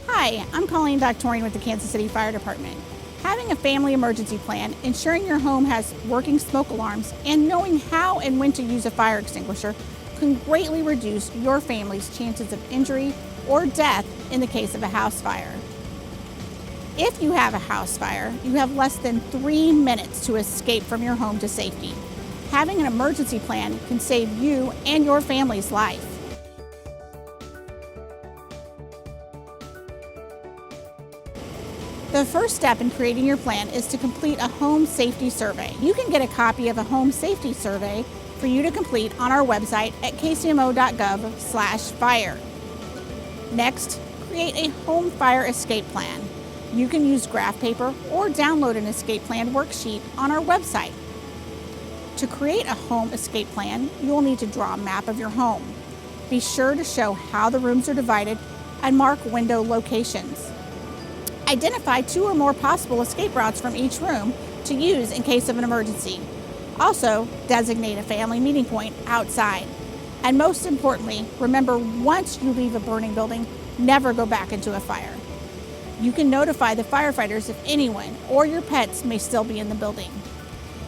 Hi, I'm Colleen Doctorian with the Kansas City Fire Department. Having a family emergency plan, ensuring your home has working smoke alarms, and knowing how and when to use a fire extinguisher can greatly reduce your family's chances of injury or death in the case of a house fire. If you have a house fire, you have less than 3 minutes to escape from your home to safety. Having an emergency plan can save you and your family's life. The first step in creating your plan is to complete a home safety survey. You can get a copy of a home safety survey for you to complete on our website at kcmo.gov/fire. Next, create a home fire escape plan. You can use graph paper or download an escape plan worksheet on our website. To create a home escape plan, you will need to draw a map of your home. Be sure to show how the rooms are divided and mark window locations. Identify 2 or more possible escape routes from each room to use in case of an emergency. Also, designate a family meeting point outside. And most importantly, remember, once you leave a burning building, never go back into a fire. You can notify the firefighters if anyone or your pets may still be in the building.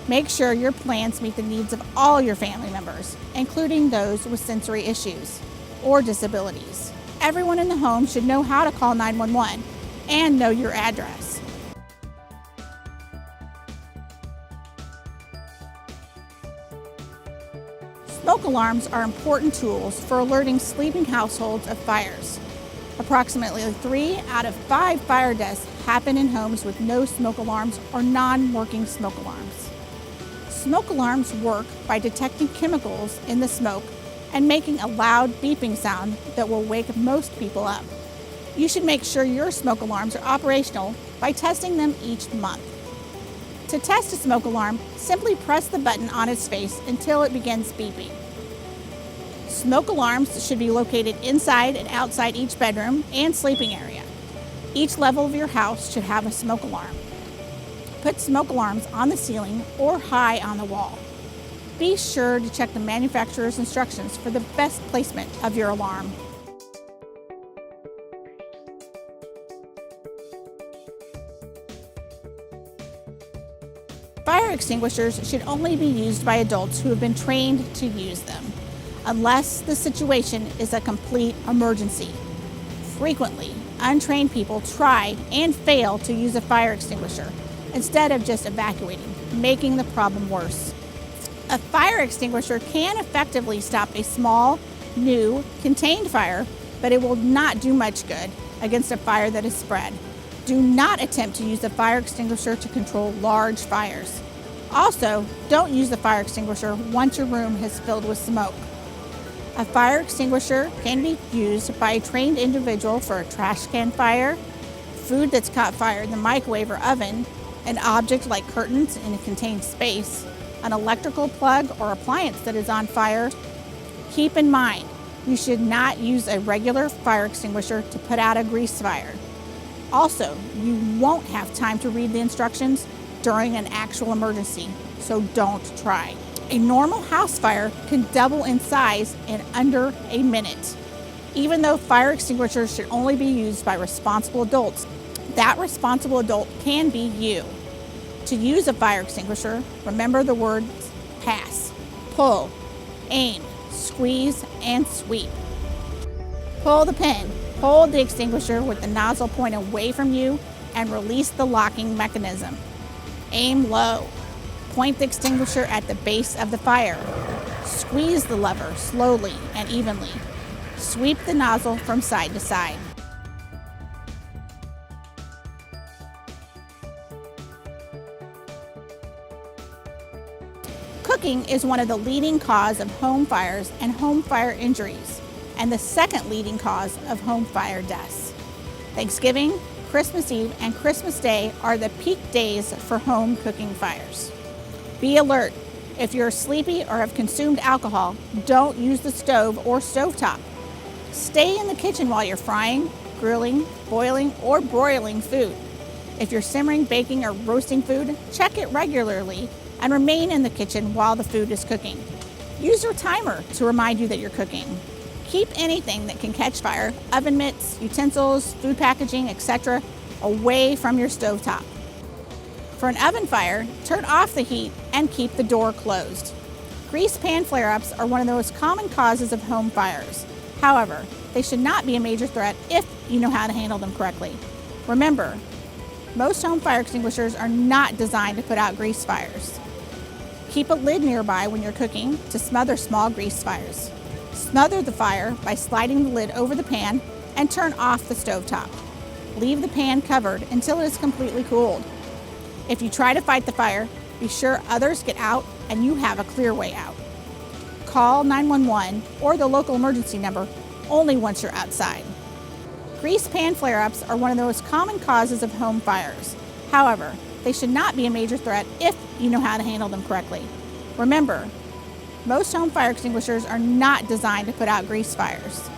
Make sure your plans meet the needs of all your family members, including those with sensory issues or disabilities. Everyone in the home should know how to call 911 and know your address. Smoke alarms are important tools for alerting sleeping households of fires. Approximately 3 out of 5 fire deaths happen in homes with no smoke alarms or non-working smoke alarms. Smoke alarms work by detecting chemicals in the smoke and making a loud beeping sound that will wake most people up. You should make sure your smoke alarms are operational by testing them each month. To test a smoke alarm, simply press the button on its face until it begins beeping. Smoke alarms should be located inside and outside each bedroom and sleeping area. Each level of your house should have a smoke alarm. Put smoke alarms on the ceiling or high on the wall. Be sure to check the manufacturer's instructions for the best placement of your alarm. Fire extinguishers should only be used by adults who have been trained to use them, unless the situation is a complete emergency. Frequently, untrained people try and fail to use a fire extinguisher instead of just evacuating, making the problem worse. A fire extinguisher can effectively stop a small, new, contained fire, but it will not do much good against a fire that is spread. Do not attempt to use a fire extinguisher to control large fires. Also, don't use the fire extinguisher once your room has filled with smoke. A fire extinguisher can be used by a trained individual for a trash can fire, food that's caught fire in the microwave or oven, an object like curtains in a contained space, an electrical plug or appliance that is on fire. Keep in mind, you should not use a regular fire extinguisher to put out a grease fire. Also, you won't have time to read the instructions during an actual emergency, so don't try. A normal house fire can double in size in under a minute. Even though fire extinguishers should only be used by responsible adults, that responsible adult can be you. To use a fire extinguisher, remember the words pass, pull, aim, squeeze, and sweep. Pull the pin. Hold the extinguisher with the nozzle point away from you and release the locking mechanism. Aim low. Point the extinguisher at the base of the fire. Squeeze the lever slowly and evenly. Sweep the nozzle from side to side. Cooking is one of the leading causes of home fires and home fire injuries, and the second leading cause of home fire deaths. Thanksgiving, Christmas Eve, and Christmas Day are the peak days for home cooking fires. Be alert. If you're sleepy or have consumed alcohol, don't use the stove or stovetop. Stay in the kitchen while you're frying, grilling, boiling, or broiling food. If you're simmering, baking, or roasting food, check it regularly and remain in the kitchen while the food is cooking. Use your timer to remind you that you're cooking. Keep anything that can catch fire, oven mitts, utensils, food packaging, etc., away from your stovetop. For an oven fire, turn off the heat and keep the door closed. Grease pan flare-ups are one of the most common causes of home fires. However, they should not be a major threat if you know how to handle them correctly. Remember, most home fire extinguishers are not designed to put out grease fires. Keep a lid nearby when you're cooking to smother small grease fires. Smother the fire by sliding the lid over the pan and turn off the stovetop. Leave the pan covered until it is completely cooled. If you try to fight the fire, be sure others get out and you have a clear way out. Call 911 or the local emergency number only once you're outside. Grease pan flare-ups are one of the most common causes of home fires. However, they should not be a major threat if you know how to handle them correctly. Remember, most home fire extinguishers are not designed to put out grease fires.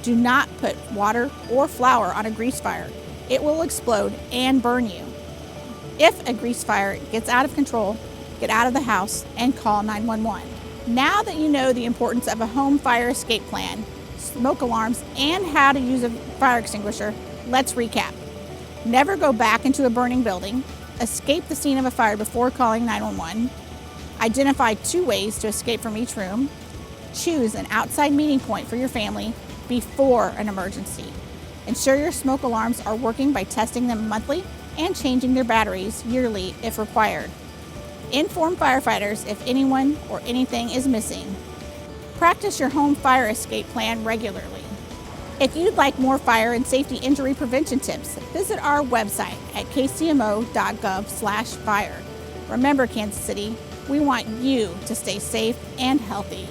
Do not put water or flour on a grease fire. It will explode and burn you. If a grease fire gets out of control, get out of the house and call 911. Now that you know the importance of a home fire escape plan, smoke alarms, and how to use a fire extinguisher, let's recap. Never go back into a burning building. Escape the scene of a fire before calling 911. Identify 2 ways to escape from each room. Choose an outside meeting point for your family before an emergency. Ensure your smoke alarms are working by testing them monthly and changing their batteries yearly if required. Inform firefighters if anyone or anything is missing. Practice your home fire escape plan regularly. If you'd like more fire and safety injury prevention tips, visit our website at kcmo.gov/fire. Remember, Kansas City, we want you to stay safe and healthy.